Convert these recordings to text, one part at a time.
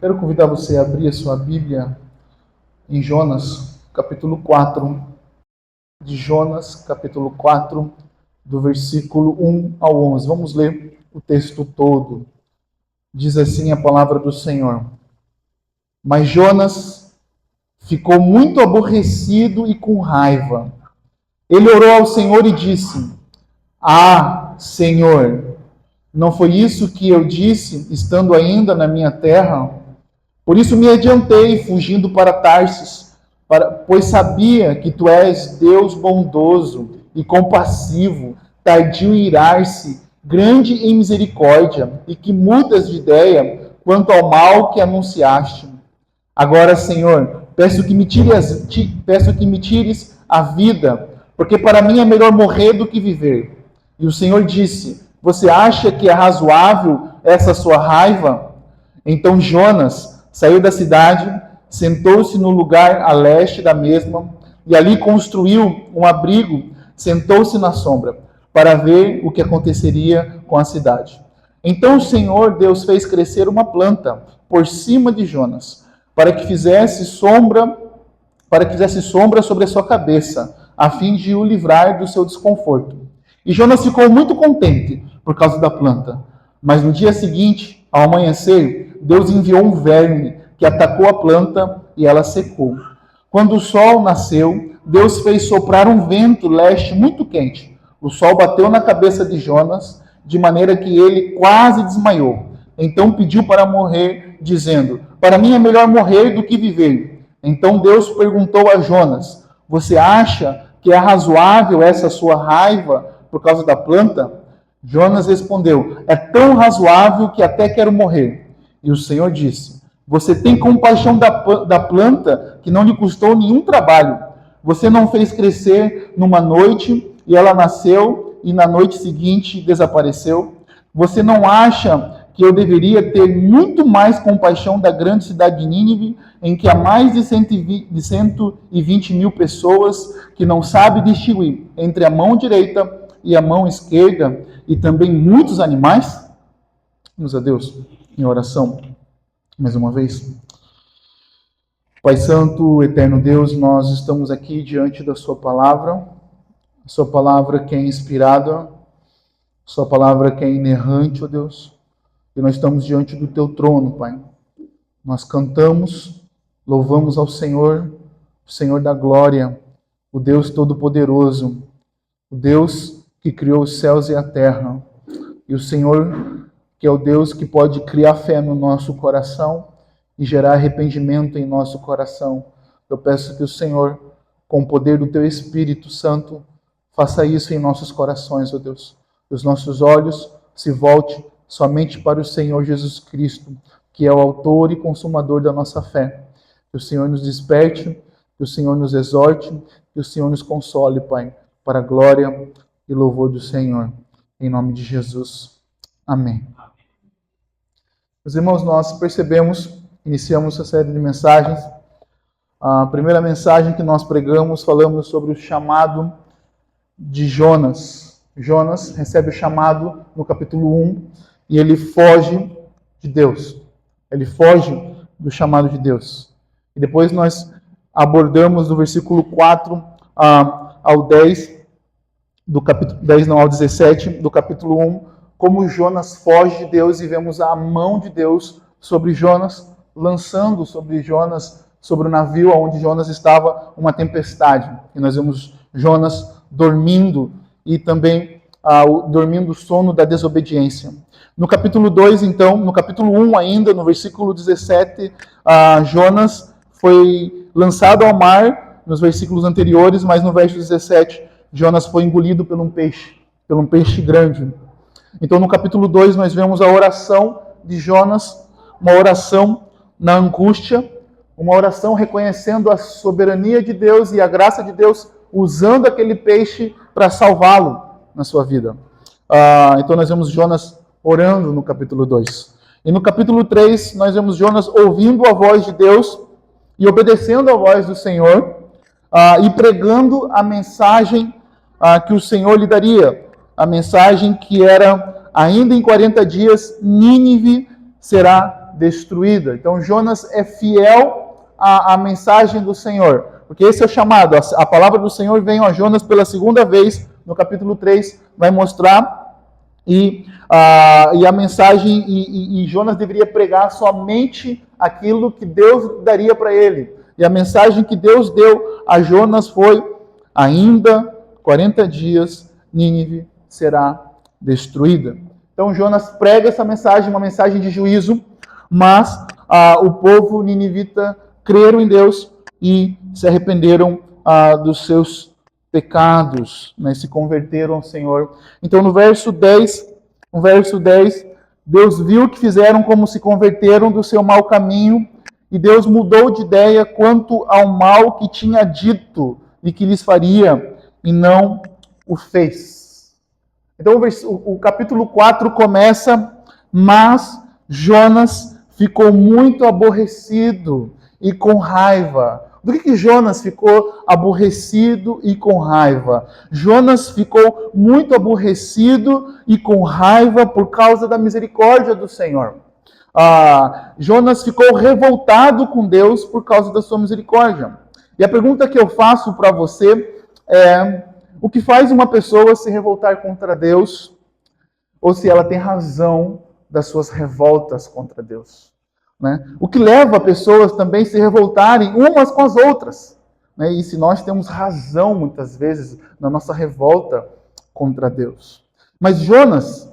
Quero convidar você a abrir a sua Bíblia em Jonas, capítulo 4, de Jonas, capítulo 4, do versículo 1 ao 11. Vamos ler o texto todo. Diz assim a palavra do Senhor. Mas Jonas ficou muito aborrecido e com raiva. Ele orou ao Senhor e disse: Ah, Senhor, não foi isso que eu disse, estando ainda na minha terra? Por isso me adiantei, fugindo para Tarsis, pois sabia que tu és Deus bondoso e compassivo, tardio em irar-se, grande em misericórdia, e que mudas de ideia quanto ao mal que anunciaste. Agora, Senhor, peço que me tires a vida, porque para mim é melhor morrer do que viver. E o Senhor disse: Você acha que é razoável essa sua raiva? Então Jonas saiu da cidade, sentou-se no lugar a leste da mesma, e ali construiu um abrigo, sentou-se na sombra, para ver o que aconteceria com a cidade. Então o Senhor Deus fez crescer uma planta por cima de Jonas, para que fizesse sombra sobre a sua cabeça, a fim de o livrar do seu desconforto. E Jonas ficou muito contente por causa da planta. Mas no dia seguinte, ao amanhecer, Deus enviou um verme que atacou a planta e ela secou. Quando o sol nasceu, Deus fez soprar um vento leste muito quente. O sol bateu na cabeça de Jonas, de maneira que ele quase desmaiou. Então pediu para morrer, dizendo: Para mim é melhor morrer do que viver. Então Deus perguntou a Jonas: Você acha que é razoável essa sua raiva por causa da planta? Jonas respondeu: É tão razoável que até quero morrer. E o Senhor disse: Você tem compaixão da planta que não lhe custou nenhum trabalho. Você não fez crescer numa noite e ela nasceu e na noite seguinte desapareceu. Você não acha que eu deveria ter muito mais compaixão da grande cidade de Nínive, em que há mais de 120 mil pessoas que não sabem distinguir entre a mão direita e a mão esquerda, e também muitos animais? Vamos a Deus em oração mais uma vez. Pai Santo, eterno Deus, nós estamos aqui diante da sua palavra que é inspirada, a sua palavra que é inerrante, ó Deus, e nós estamos diante do teu trono, Pai. Nós cantamos, louvamos ao Senhor, o Senhor da glória, o Deus Todo-Poderoso, o Deus que criou os céus e a terra, e o Senhor que é o Deus que pode criar fé no nosso coração e gerar arrependimento em nosso coração. Eu peço que o Senhor, com o poder do teu Espírito Santo, faça isso em nossos corações, ó Deus. Que os nossos olhos se voltem somente para o Senhor Jesus Cristo, que é o autor e consumador da nossa fé. Que o Senhor nos desperte, que o Senhor nos exorte, que o Senhor nos console, Pai, para a glória e louvor do Senhor. Em nome de Jesus. Amém. Meus irmãos, nós iniciamos essa série de mensagens. A primeira mensagem que nós pregamos, falamos sobre o chamado de Jonas. Jonas recebe o chamado no capítulo 1 e ele foge de Deus. Ele foge do chamado de Deus. E depois nós abordamos do versículo 4 ao 10, do capítulo 10 não, ao 17, do capítulo 1, como Jonas foge de Deus e vemos a mão de Deus sobre Jonas, lançando sobre Jonas, sobre o navio onde Jonas estava, uma tempestade. E nós vemos Jonas dormindo e também dormindo o sono da desobediência. No capítulo 2, então, no capítulo 1 ainda, no versículo 17, Jonas foi lançado ao mar, nos versículos anteriores, mas no verso 17, Jonas foi engolido por um peixe grande. Então, no capítulo 2, nós vemos a oração de Jonas, uma oração na angústia, uma oração reconhecendo a soberania de Deus e a graça de Deus, usando aquele peixe para salvá-lo na sua vida. Então, nós vemos Jonas orando no capítulo 2. E no capítulo 3, nós vemos Jonas ouvindo a voz de Deus e obedecendo a voz do Senhor e pregando a mensagem que o Senhor lhe daria. A mensagem que era, ainda em 40 dias, Nínive será destruída. Então Jonas é fiel à mensagem do Senhor, porque esse é o chamado. A palavra do Senhor vem a Jonas pela segunda vez, no capítulo 3, vai mostrar, e a mensagem, e Jonas deveria pregar somente aquilo que Deus daria para ele. E a mensagem que Deus deu a Jonas foi: ainda 40 dias, Nínive será destruída. Então Jonas prega essa mensagem, uma mensagem de juízo, mas o povo ninivita creram em Deus e se arrependeram dos seus pecados, né? Se converteram ao Senhor. Então no verso 10, Deus viu que fizeram como se converteram do seu mau caminho, e Deus mudou de ideia quanto ao mal que tinha dito e que lhes faria, e não o fez. Então o capítulo 4 começa: mas Jonas ficou muito aborrecido e com raiva. Do que Jonas ficou aborrecido e com raiva? Jonas ficou muito aborrecido e com raiva por causa da misericórdia do Senhor. Jonas ficou revoltado com Deus por causa da sua misericórdia. E a pergunta que eu faço para você é: o que faz uma pessoa se revoltar contra Deus, ou se ela tem razão das suas revoltas contra Deus? Né? O que leva pessoas também a se revoltarem umas com as outras? Né? E se nós temos razão, muitas vezes, na nossa revolta contra Deus. Mas Jonas,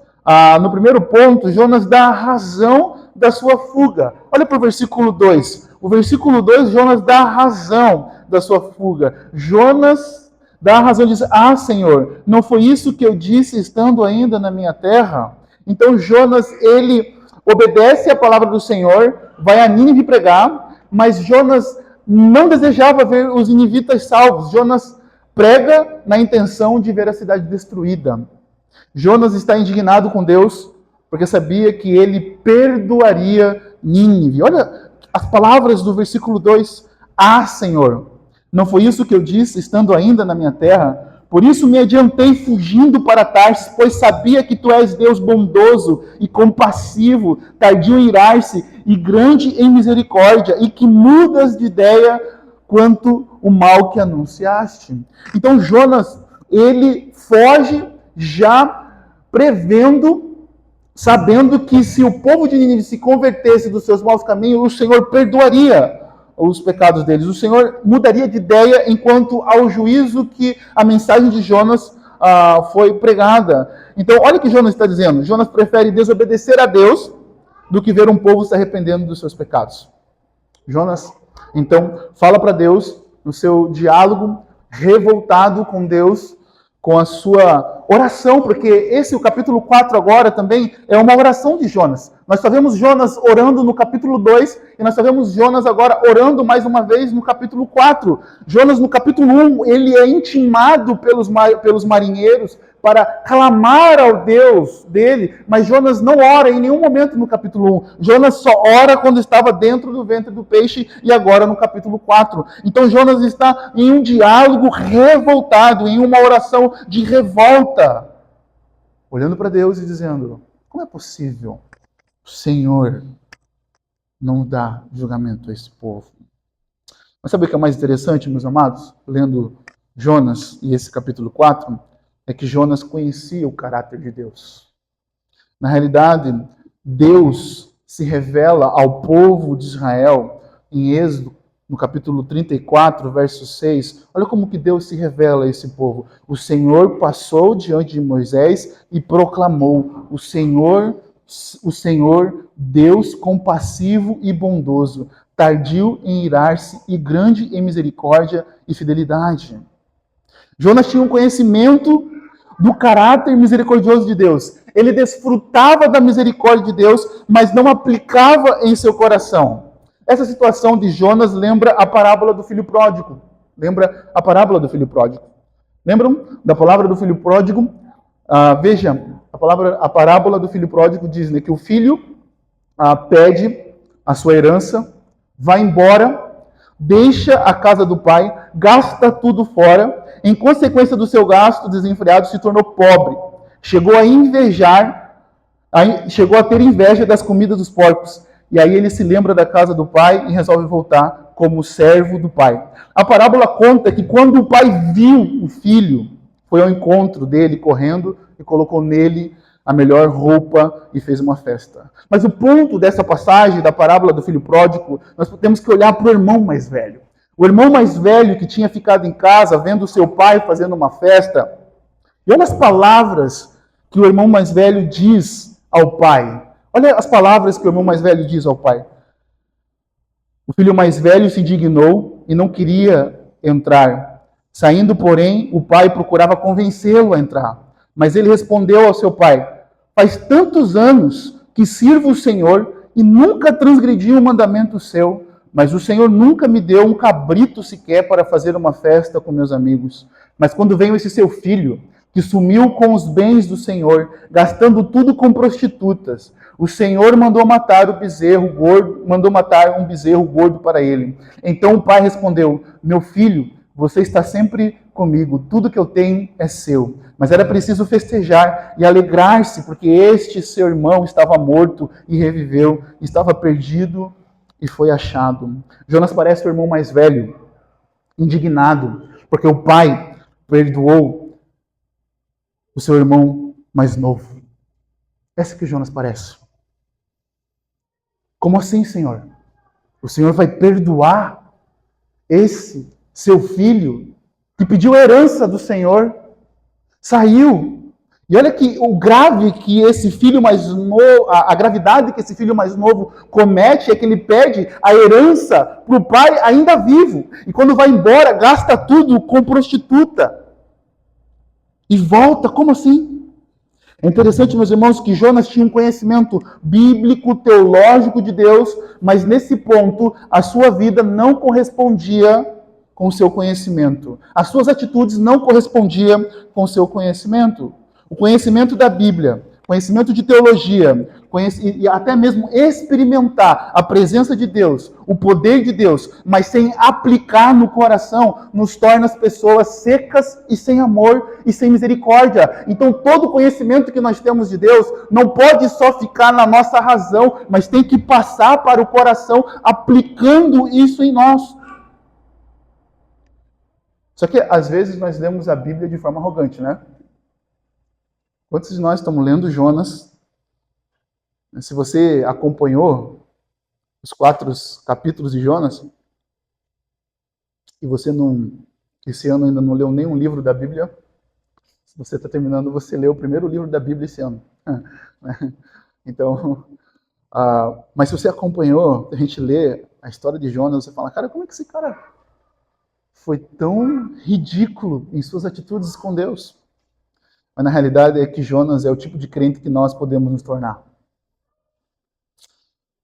no primeiro ponto, Jonas dá a razão da sua fuga. Olha para o versículo 2. O versículo 2, Jonas dá a razão da sua fuga. Jonas dá a razão e diz: Senhor, não foi isso que eu disse estando ainda na minha terra? Então Jonas, ele obedece à palavra do Senhor, vai a Nínive pregar, mas Jonas não desejava ver os ninivitas salvos. Jonas prega na intenção de ver a cidade destruída. Jonas está indignado com Deus, porque sabia que ele perdoaria Nínive. Olha as palavras do versículo 2. Senhor, não foi isso que eu disse estando ainda na minha terra? Por isso me adiantei fugindo para Tarsis, pois sabia que tu és Deus bondoso e compassivo, tardio em irar-se e grande em misericórdia, e que mudas de ideia quanto o mal que anunciaste. Então Jonas, ele foge já prevendo, sabendo que se o povo de Nínive se convertesse dos seus maus caminhos, o Senhor perdoaria os pecados deles. O Senhor mudaria de ideia enquanto ao juízo que a mensagem de Jonas foi pregada. Então, olha o que Jonas está dizendo. Jonas prefere desobedecer a Deus do que ver um povo se arrependendo dos seus pecados. Jonas, então, fala para Deus no seu diálogo, revoltado com Deus, com a sua oração, porque o capítulo 4 agora também é uma oração de Jonas. Nós só vemos Jonas orando no capítulo 2, e nós só vemos Jonas agora orando mais uma vez no capítulo 4. Jonas, no capítulo 1, ele é intimado pelos marinheiros para clamar ao Deus dele, mas Jonas não ora em nenhum momento no capítulo 1. Jonas só ora quando estava dentro do ventre do peixe, e agora no capítulo 4. Então Jonas está em um diálogo revoltado, em uma oração de revolta, olhando para Deus e dizendo: como é possível o Senhor não dar julgamento a esse povo? Mas sabe o que é mais interessante, meus amados, lendo Jonas e esse capítulo 4? É que Jonas conhecia o caráter de Deus. Na realidade, Deus se revela ao povo de Israel em Êxodo, no capítulo 34, verso 6. Olha como que Deus se revela a esse povo. O Senhor passou diante de Moisés e proclamou: o Senhor, Deus compassivo e bondoso, tardio em irar-se e grande em misericórdia e fidelidade. Jonas tinha um conhecimento do caráter misericordioso de Deus. Ele desfrutava da misericórdia de Deus, mas não aplicava em seu coração. Essa situação de Jonas lembra a parábola do filho pródigo. Lembra a parábola do filho pródigo? Lembram da palavra do filho pródigo? Veja, a parábola do filho pródigo diz, né, que o filho pede a sua herança, vai embora, deixa a casa do pai, gasta tudo fora. Em consequência do seu gasto desenfreado, se tornou pobre. Chegou a ter inveja das comidas dos porcos. e aí ele se lembra da casa do pai e resolve voltar como servo do pai. A parábola conta que quando o pai viu o filho, foi ao encontro dele correndo e colocou nele a melhor roupa e fez uma festa. Mas o ponto dessa passagem, da parábola do filho pródigo, nós temos que olhar para o irmão mais velho. O irmão mais velho que tinha ficado em casa vendo seu pai fazendo uma festa. E olha as palavras que o irmão mais velho diz ao pai. Olha as palavras que o irmão mais velho diz ao pai. O filho mais velho se indignou e não queria entrar. Saindo, porém, o pai procurava convencê-lo a entrar. Mas ele respondeu ao seu pai: faz tantos anos que sirvo o Senhor e nunca transgredi um mandamento seu, mas o Senhor nunca me deu um cabrito sequer para fazer uma festa com meus amigos. Mas quando veio esse seu filho, que sumiu com os bens do Senhor, gastando tudo com prostitutas, o Senhor mandou matar um bezerro gordo para ele. Então o pai respondeu: meu filho, você está sempre comigo, tudo que eu tenho é seu. Mas era preciso festejar e alegrar-se, porque este seu irmão estava morto e reviveu, estava perdido e foi achado. Jonas parece o irmão mais velho, indignado, porque o pai perdoou o seu irmão mais novo. Essa que Jonas parece. Como assim, Senhor? O Senhor vai perdoar esse seu filho que pediu a herança do Senhor, saiu. E olha que o grave que esse filho mais novo, a gravidade que esse filho mais novo comete é que ele pede a herança para o pai ainda vivo. E quando vai embora, gasta tudo com prostituta. E volta, como assim? É interessante, meus irmãos, que Jonas tinha um conhecimento bíblico, teológico de Deus, mas nesse ponto a sua vida não correspondia com o seu conhecimento. As suas atitudes não correspondiam com o seu conhecimento. O conhecimento da Bíblia, conhecimento de teologia, e até mesmo experimentar a presença de Deus, o poder de Deus, mas sem aplicar no coração, nos torna as pessoas secas e sem amor e sem misericórdia. Então todo conhecimento que nós temos de Deus não pode só ficar na nossa razão, mas tem que passar para o coração, aplicando isso em nós. Só que às vezes nós lemos a Bíblia de forma arrogante, né? Quantos de nós estamos lendo Jonas? Se você acompanhou os 4 capítulos de Jonas, e você esse ano ainda não leu nenhum livro da Bíblia, se você está terminando, você leu o primeiro livro da Bíblia esse ano. Então, mas se você acompanhou, a gente lê a história de Jonas, você fala, cara, como é que esse cara foi tão ridículo em suas atitudes com Deus? Mas na realidade é que Jonas é o tipo de crente que nós podemos nos tornar.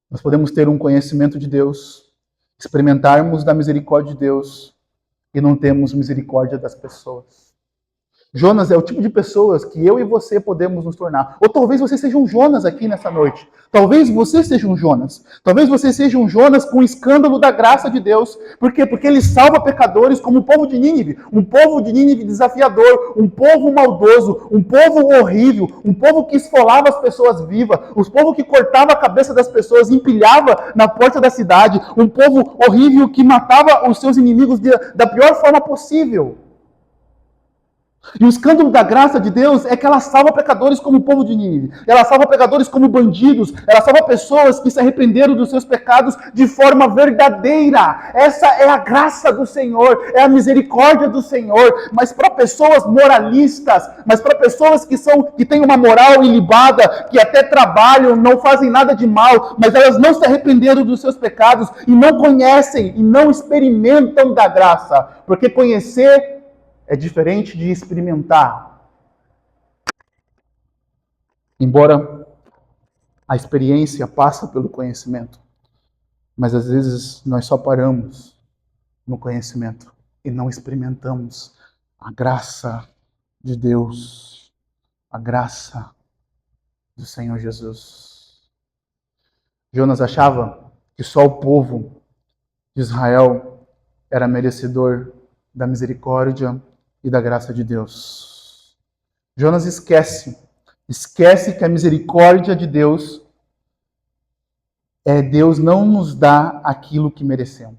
Nós podemos ter um conhecimento de Deus, experimentarmos da misericórdia de Deus e não temos misericórdia das pessoas. Jonas é o tipo de pessoas que eu e você podemos nos tornar. Ou talvez você seja um Jonas aqui nessa noite. Talvez você seja um Jonas. Talvez você seja um Jonas com o escândalo da graça de Deus. Por quê? Porque ele salva pecadores como o povo de Nínive. Um povo de Nínive desafiador. Um povo maldoso. Um povo horrível. Um povo que esfolava as pessoas vivas. Um povo que cortava a cabeça das pessoas, empilhava na porta da cidade. Um povo horrível que matava os seus inimigos da pior forma possível. E o escândalo da graça de Deus é que ela salva pecadores como o povo de Nínive. Ela salva pecadores como bandidos. Ela salva pessoas que se arrependeram dos seus pecados de forma verdadeira. Essa é a graça do Senhor, é a misericórdia do Senhor. Mas para pessoas moralistas, mas para pessoas que têm uma moral ilibada, que até trabalham, não fazem nada de mal, mas elas não se arrependeram dos seus pecados e não conhecem e não experimentam da graça. Porque conhecer é diferente de experimentar. Embora a experiência passa pelo conhecimento, mas às vezes nós só paramos no conhecimento e não experimentamos a graça de Deus, a graça do Senhor Jesus. Jonas achava que só o povo de Israel era merecedor da misericórdia e da graça de Deus. Jonas esquece que a misericórdia de Deus Deus não nos dá aquilo que merecemos.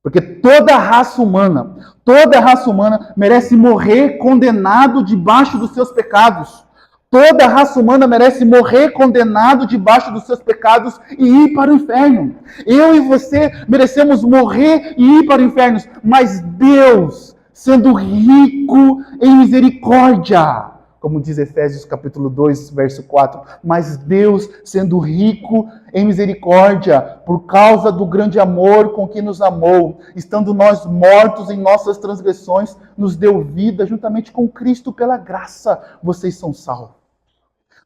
Porque toda a raça humana merece morrer condenado debaixo dos seus pecados. Toda a raça humana merece morrer condenado debaixo dos seus pecados e ir para o inferno. Eu e você merecemos morrer e ir para o inferno. Mas Deus, sendo rico em misericórdia, como diz Efésios capítulo 2, verso 4, mas Deus, sendo rico em misericórdia, por causa do grande amor com que nos amou, estando nós mortos em nossas transgressões, nos deu vida juntamente com Cristo pela graça, vocês são salvos.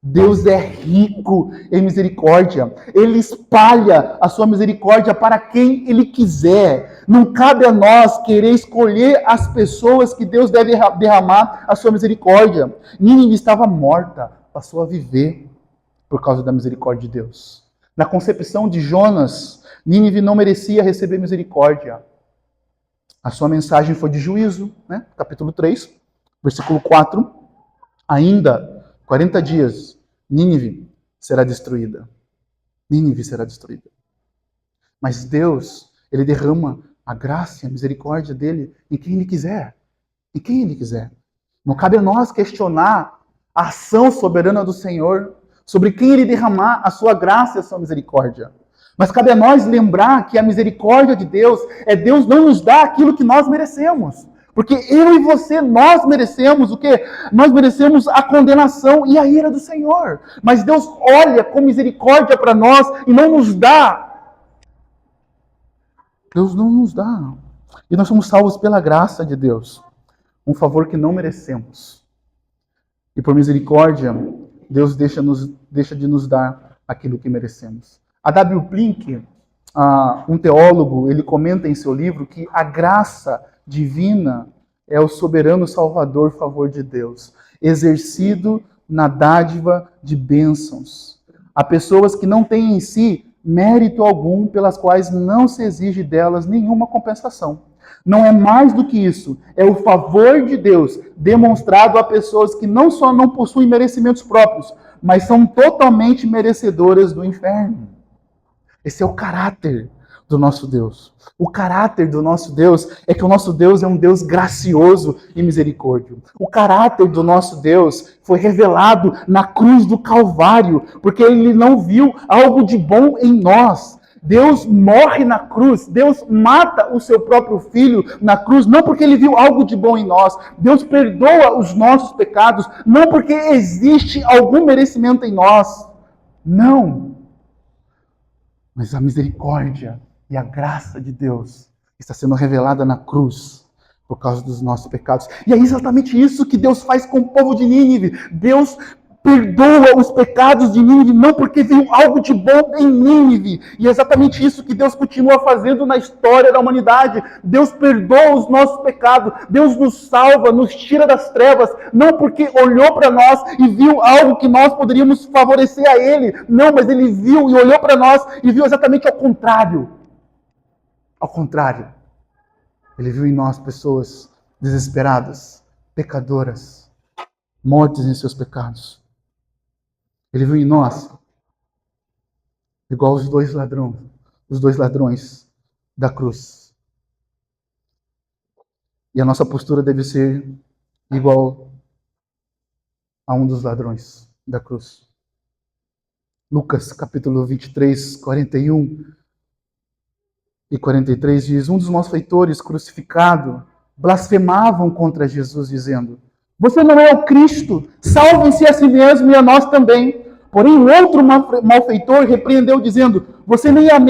Deus é rico em misericórdia. Ele espalha a sua misericórdia para quem Ele quiser. Não cabe a nós querer escolher as pessoas que Deus deve derramar a sua misericórdia. Nínive estava morta, passou a viver por causa da misericórdia de Deus. Na concepção de Jonas, Nínive não merecia receber misericórdia. A sua mensagem foi de juízo, né? Capítulo 3, versículo 4. Ainda 40 dias, Nínive será destruída. Nínive será destruída. Mas Deus, Ele derrama a graça e a misericórdia dEle em quem Ele quiser. Em quem Ele quiser. Não cabe a nós questionar a ação soberana do Senhor sobre quem Ele derramar a sua graça e a sua misericórdia. Mas cabe a nós lembrar que a misericórdia de Deus é Deus não nos dar aquilo que nós merecemos. Porque eu e você, nós merecemos o quê? Nós merecemos a condenação e a ira do Senhor. Mas Deus olha com misericórdia para nós e não nos dá. Deus não nos dá. E nós somos salvos pela graça de Deus. Um favor que não merecemos. E por misericórdia, Deus deixa de nos dar aquilo que merecemos. A W. Plink, um teólogo, ele comenta em seu livro que a graça divina é o soberano salvador favor de Deus, exercido na dádiva de bênçãos. Há pessoas que não têm em si mérito algum, pelas quais não se exige delas nenhuma compensação. Não é mais do que isso, é o favor de Deus demonstrado a pessoas que não só não possuem merecimentos próprios, mas são totalmente merecedoras do inferno. Esse é o caráter do nosso Deus. O caráter do nosso Deus é que o nosso Deus é um Deus gracioso e misericórdia. O caráter do nosso Deus foi revelado na cruz do Calvário, porque Ele não viu algo de bom em nós. Deus morre na cruz, Deus mata o seu próprio filho na cruz, não porque Ele viu algo de bom em nós. Deus perdoa os nossos pecados, não porque existe algum merecimento em nós. Não. Mas a misericórdia e a graça de Deus está sendo revelada na cruz por causa dos nossos pecados. E é exatamente isso que Deus faz com o povo de Nínive. Deus perdoa os pecados de Nínive, não porque viu algo de bom em Nínive. E é exatamente isso que Deus continua fazendo na história da humanidade. Deus perdoa os nossos pecados. Deus nos salva, nos tira das trevas, não porque olhou para nós e viu algo que nós poderíamos favorecer a Ele. Não, mas Ele viu e olhou para nós e viu exatamente ao contrário. Ao contrário. Ele viu em nós pessoas desesperadas, pecadoras, mortas em seus pecados. Ele viu em nós igual os dois ladrões da cruz. E a nossa postura deve ser igual a um dos ladrões da cruz. Lucas capítulo 23, 41 e 43 diz: um dos malfeitores crucificado blasfemavam contra Jesus, dizendo: você não é o Cristo, salvem-se a si mesmo e a nós também. Porém, o outro malfeitor repreendeu, dizendo: você nem ao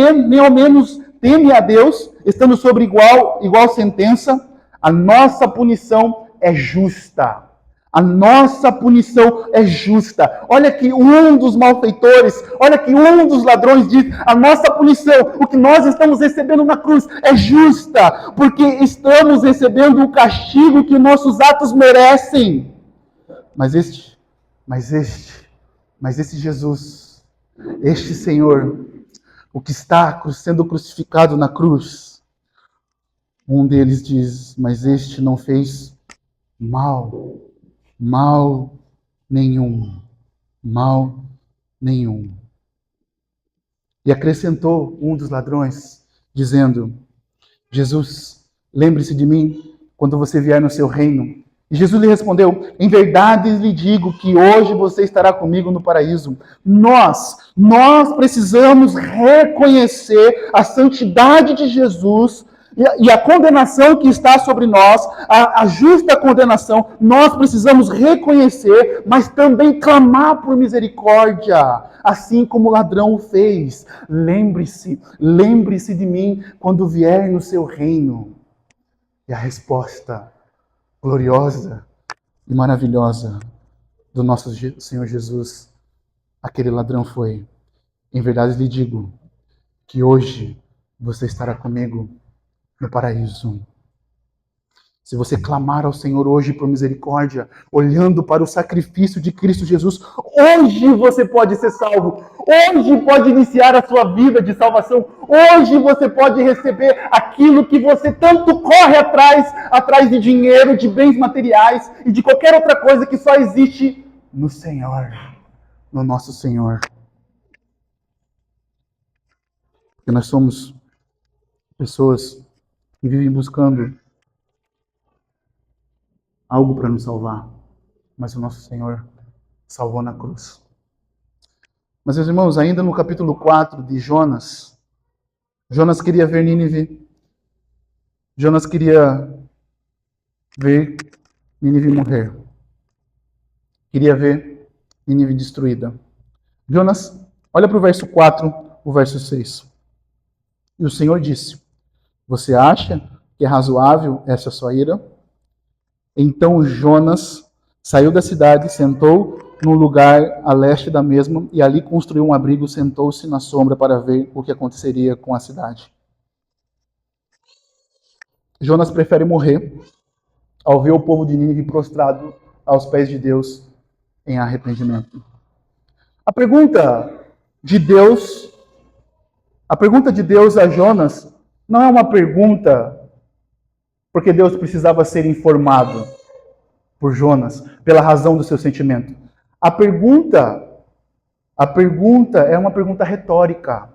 menos teme a Deus, estando sobre igual sentença. A nossa punição é justa. A nossa punição é justa. Olha que um dos malfeitores, olha que um dos ladrões diz: a nossa punição, o que nós estamos recebendo na cruz é justa, porque estamos recebendo o castigo que nossos atos merecem. Mas esse Jesus, este Senhor, o que está sendo crucificado na cruz, um deles diz: mas este não fez mal nenhum. E acrescentou um dos ladrões, dizendo: Jesus, lembre-se de mim quando você vier no seu reino. E Jesus lhe respondeu: em verdade lhe digo que hoje você estará comigo no paraíso. Nós precisamos reconhecer a santidade de Jesus e a condenação que está sobre nós, a justa condenação. Nós precisamos reconhecer, mas também clamar por misericórdia, assim como o ladrão o fez. Lembre-se de mim quando vier no seu reino. E a resposta gloriosa e maravilhosa do nosso Senhor Jesus, aquele ladrão foi: em verdade lhe digo que hoje você estará comigo no paraíso. Se você clamar ao Senhor hoje por misericórdia, olhando para o sacrifício de Cristo Jesus, hoje você pode ser salvo. Hoje pode iniciar a sua vida de salvação. Hoje você pode receber aquilo que você tanto corre atrás de dinheiro, de bens materiais e de qualquer outra coisa que só existe no Senhor, no nosso Senhor. Porque nós somos pessoas que vivem buscando algo para nos salvar, mas o nosso Senhor salvou na cruz. Mas, meus irmãos, ainda no capítulo 4 de Jonas queria ver Nínive. Jonas queria ver Nínive morrer. Queria ver Nínive destruída. Jonas, olha para o verso 4, o verso 6. E o Senhor disse: você acha que é razoável essa sua ira? Então Jonas saiu da cidade, sentou num lugar a leste da mesma, e ali construiu um abrigo, sentou-se na sombra para ver o que aconteceria com a cidade. Jonas prefere morrer ao ver o povo de Nínive prostrado aos pés de Deus em arrependimento. A pergunta de Deus a Jonas não é uma pergunta porque Deus precisava ser informado por Jonas, pela razão do seu sentimento. A pergunta é uma pergunta retórica.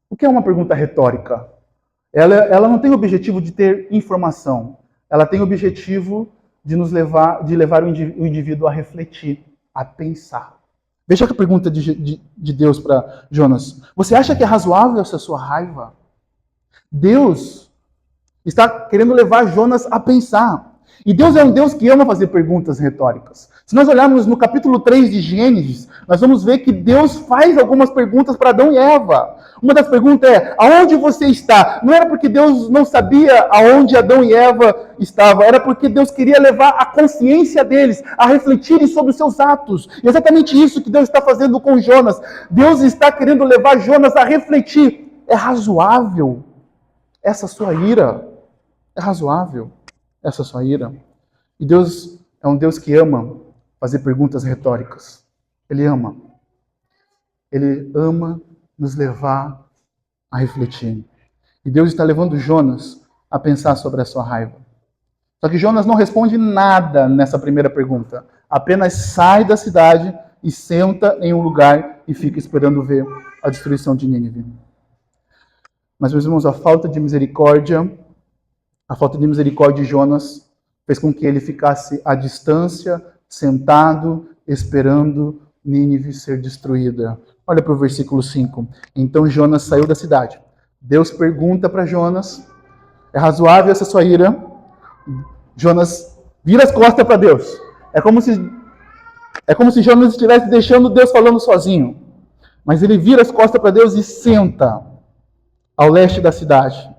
O que é uma pergunta retórica? Ela não tem o objetivo de ter informação. Ela tem o objetivo de levar o indivíduo a refletir, a pensar. Veja a pergunta de Deus para Jonas. Você acha que é razoável essa sua raiva? Deus está querendo levar Jonas a pensar. E Deus é um Deus que ama fazer perguntas retóricas. Se nós olharmos no capítulo 3 de Gênesis, nós vamos ver que Deus faz algumas perguntas para Adão e Eva. Uma das perguntas é: aonde você está? Não era porque Deus não sabia aonde Adão e Eva estavam, era porque Deus queria levar a consciência deles a refletirem sobre os seus atos. E é exatamente isso que Deus está fazendo com Jonas. Deus está querendo levar Jonas a refletir. É razoável essa sua ira? É razoável essa sua ira? E Deus é um Deus que ama fazer perguntas retóricas. Ele ama. Ele ama nos levar a refletir. E Deus está levando Jonas a pensar sobre a sua raiva. Só que Jonas não responde nada nessa primeira pergunta. Apenas sai da cidade e senta em um lugar e fica esperando ver a destruição de Nínive. Mas, meus irmãos, a falta de misericórdia de Jonas fez com que ele ficasse à distância, sentado, esperando Nínive ser destruída. Olha para o versículo 5. Então Jonas saiu da cidade. Deus pergunta para Jonas: é razoável essa sua ira? Jonas vira as costas para Deus. É como se Jonas estivesse deixando Deus falando sozinho. Mas ele vira as costas para Deus e senta ao leste da cidade,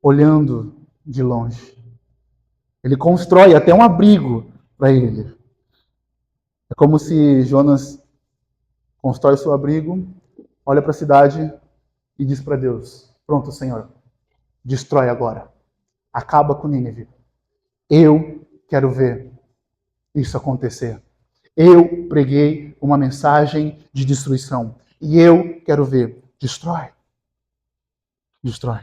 olhando de longe. Ele constrói até um abrigo para ele. É como se Jonas constrói o seu abrigo, olha para a cidade e diz para Deus: pronto, Senhor, destrói agora. Acaba com Nínive. Eu quero ver isso acontecer. Eu preguei uma mensagem de destruição. E eu quero ver. Destrói. Destrói.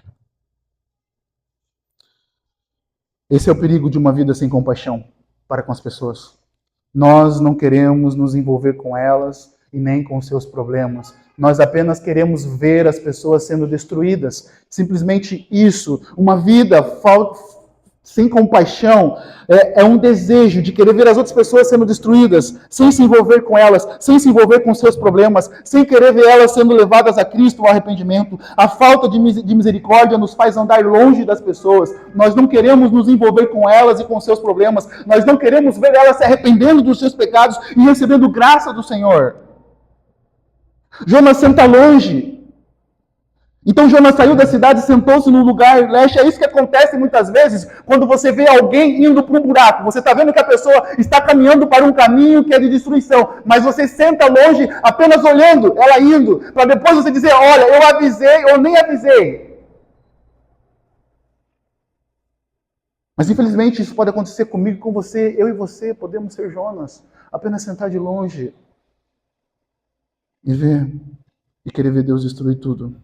Esse é o perigo de uma vida sem compaixão para com as pessoas. Nós não queremos nos envolver com elas e nem com seus problemas. Nós apenas queremos ver as pessoas sendo destruídas. Simplesmente isso. Uma vida sem compaixão é um desejo de querer ver as outras pessoas sendo destruídas, sem se envolver com elas, sem se envolver com seus problemas, sem querer ver elas sendo levadas a Cristo ao arrependimento. A falta de misericórdia nos faz andar longe das pessoas. Nós não queremos nos envolver com elas e com seus problemas. Nós não queremos ver elas se arrependendo dos seus pecados e recebendo graça do Senhor. Jonas senta longe. Então Jonas saiu da cidade e sentou-se no lugar leste. É isso que acontece muitas vezes quando você vê alguém indo para um buraco. Você está vendo que a pessoa está caminhando para um caminho que é de destruição, mas você senta longe apenas olhando ela indo, para depois você dizer, olha, eu avisei ou nem avisei. Mas infelizmente isso pode acontecer comigo, com você. Eu e você podemos ser Jonas, apenas sentar de longe e ver, e querer ver Deus destruir tudo.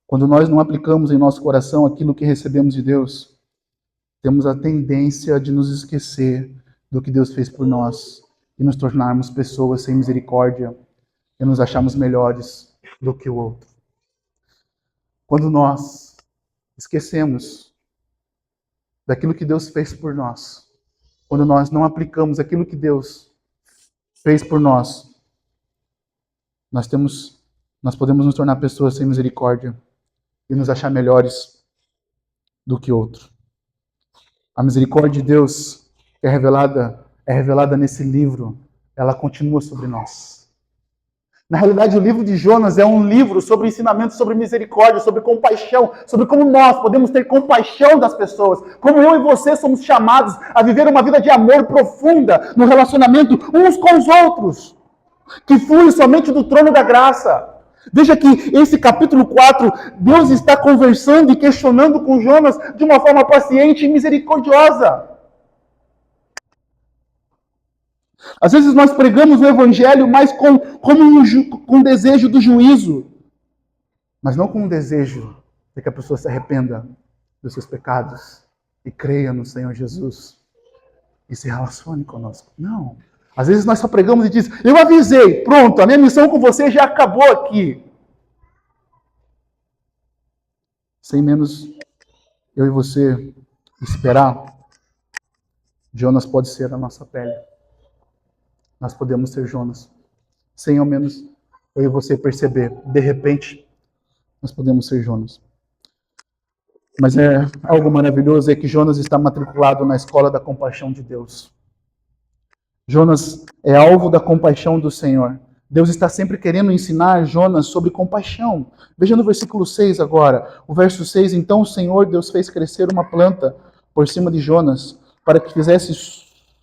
Quando nós não aplicamos em nosso coração aquilo que recebemos de Deus, temos a tendência de nos esquecer do que Deus fez por nós e nos tornarmos pessoas sem misericórdia e nos acharmos melhores do que o outro. Quando nós esquecemos daquilo que Deus fez por nós, quando nós não aplicamos aquilo que Deus fez por nós, nós podemos nos tornar pessoas sem misericórdia e nos achar melhores do que outro. A misericórdia de Deus é revelada nesse livro. Ela continua sobre nós. Na realidade, o livro de Jonas é um livro sobre ensinamento sobre misericórdia, sobre compaixão, sobre como nós podemos ter compaixão das pessoas, como eu e você somos chamados a viver uma vida de amor profunda no relacionamento uns com os outros, que flui somente do trono da graça. Veja que esse capítulo 4, Deus está conversando e questionando com Jonas de uma forma paciente e misericordiosa. Às vezes nós pregamos o evangelho mais com desejo do juízo, mas não com o desejo de que a pessoa se arrependa dos seus pecados e creia no Senhor Jesus e se relacione conosco. Não. Às vezes nós só pregamos e diz, eu avisei, pronto, a minha missão com você já acabou aqui. Sem menos eu e você esperar, Jonas pode ser a nossa pele. Nós podemos ser Jonas. Sem ao menos eu e você perceber. De repente, nós podemos ser Jonas. Mas é algo maravilhoso é que Jonas está matriculado na escola da compaixão de Deus. Jonas é alvo da compaixão do Senhor. Deus está sempre querendo ensinar Jonas sobre compaixão. Veja no versículo 6 agora. O verso 6, então o Senhor Deus fez crescer uma planta por cima de Jonas, para que fizesse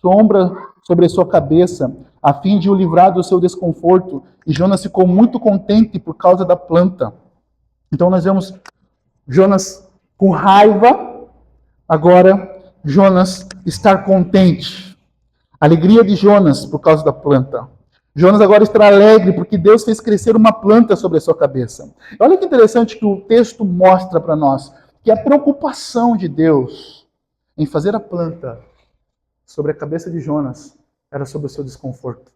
sombra sobre a sua cabeça, a fim de o livrar do seu desconforto. E Jonas ficou muito contente por causa da planta. Então nós vemos Jonas com raiva, agora Jonas estar contente. A alegria de Jonas por causa da planta. Jonas agora estará alegre porque Deus fez crescer uma planta sobre a sua cabeça. Olha que interessante que o texto mostra para nós, que a preocupação de Deus em fazer a planta sobre a cabeça de Jonas era sobre o seu desconforto.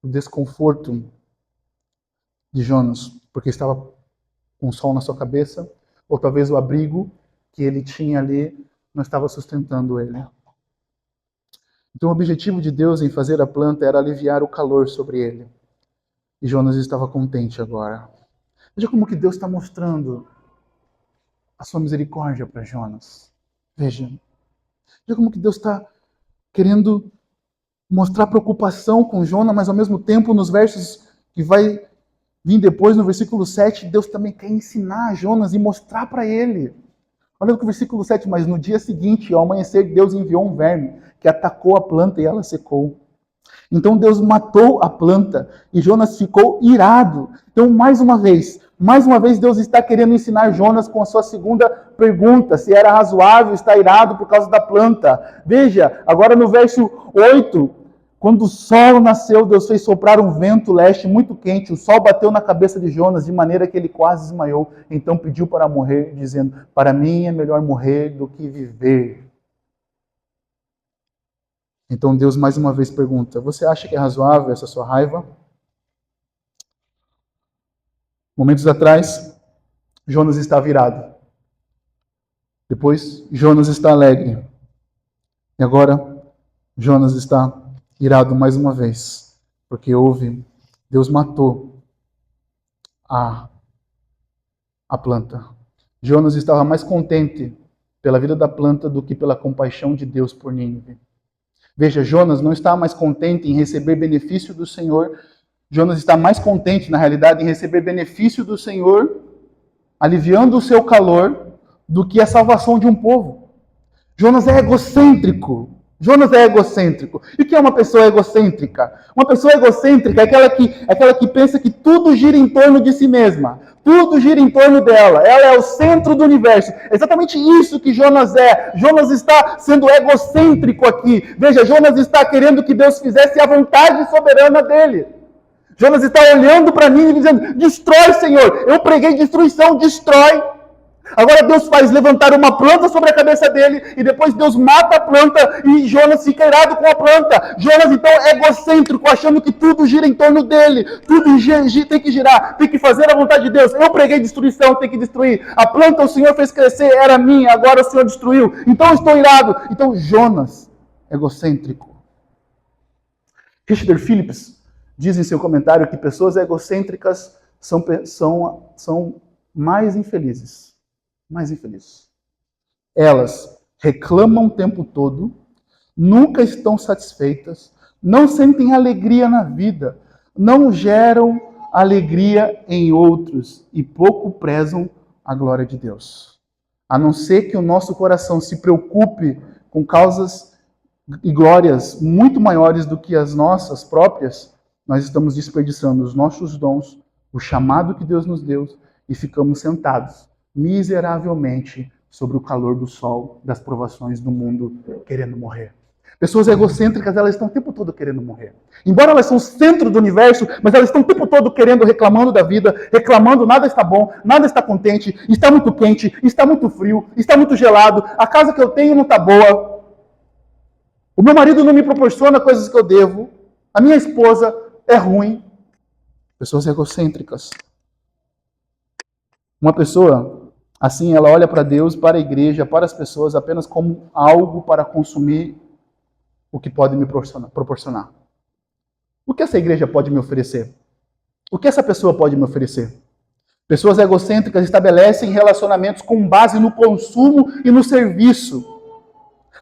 O desconforto de Jonas, porque estava com o sol na sua cabeça, ou talvez o abrigo que ele tinha ali não estava sustentando ele. Então o objetivo de Deus em fazer a planta era aliviar o calor sobre ele. E Jonas estava contente agora. Veja como que Deus está mostrando a sua misericórdia para Jonas. Veja como que Deus está querendo mostrar preocupação com Jonas, mas ao mesmo tempo nos versos que vai vir depois, no versículo 7, Deus também quer ensinar a Jonas e mostrar para ele. Olha o versículo 7, mas no dia seguinte, ao amanhecer, Deus enviou um verme que atacou a planta e ela secou. Então Deus matou a planta e Jonas ficou irado. Então, mais uma vez, Deus está querendo ensinar Jonas com a sua segunda pergunta, se era razoável estar irado por causa da planta. Veja, agora no verso 8, quando o sol nasceu, Deus fez soprar um vento leste muito quente. O sol bateu na cabeça de Jonas de maneira que ele quase desmaiou. Então pediu para morrer, dizendo, para mim é melhor morrer do que viver. Então Deus mais uma vez pergunta: você acha que é razoável essa sua raiva? Momentos atrás, Jonas está virado. Depois, Jonas está alegre. E agora, Jonas está irado mais uma vez, porque Deus matou a planta. Jonas estava mais contente pela vida da planta do que pela compaixão de Deus por Nínive. Veja, Jonas não está mais contente em receber benefício do Senhor. Jonas está mais contente, na realidade, em receber benefício do Senhor, aliviando o seu calor, do que a salvação de um povo. Jonas é egocêntrico. Jonas é egocêntrico. E o que é uma pessoa egocêntrica? Uma pessoa egocêntrica é aquela que pensa que tudo gira em torno de si mesma. Tudo gira em torno dela. Ela é o centro do universo. É exatamente isso que Jonas é. Jonas está sendo egocêntrico aqui. Veja, Jonas está querendo que Deus fizesse a vontade soberana dele. Jonas está olhando para mim e dizendo: destrói, Senhor. Eu preguei destruição, destrói. Agora Deus faz levantar uma planta sobre a cabeça dele e depois Deus mata a planta e Jonas fica irado com a planta. Jonas então é egocêntrico, achando que tudo gira em torno dele, tudo tem que girar, tem que fazer a vontade de Deus. Eu preguei destruição, tem que destruir. A planta o Senhor fez crescer, era minha, agora o Senhor destruiu. Então eu estou irado. Então Jonas, egocêntrico. Richard Phillips diz em seu comentário que pessoas egocêntricas são mais infelizes. Mais infelizes. Elas reclamam o tempo todo, nunca estão satisfeitas, não sentem alegria na vida, não geram alegria em outros e pouco prezam a glória de Deus. A não ser que o nosso coração se preocupe com causas e glórias muito maiores do que as nossas próprias, nós estamos desperdiçando os nossos dons, o chamado que Deus nos deu e ficamos sentados miseravelmente sobre o calor do sol, das provações do mundo, querendo morrer. Pessoas egocêntricas, elas estão o tempo todo querendo morrer. Embora elas são o centro do universo, mas elas estão o tempo todo querendo, reclamando da vida, reclamando, nada está bom, nada está contente, está muito quente, está muito frio, está muito gelado, a casa que eu tenho não está boa, o meu marido não me proporciona coisas que eu devo, a minha esposa é ruim. Pessoas egocêntricas. Uma pessoa assim, ela olha para Deus, para a igreja, para as pessoas apenas como algo para consumir o que pode me proporcionar. O que essa igreja pode me oferecer? O que essa pessoa pode me oferecer? Pessoas egocêntricas estabelecem relacionamentos com base no consumo e no serviço.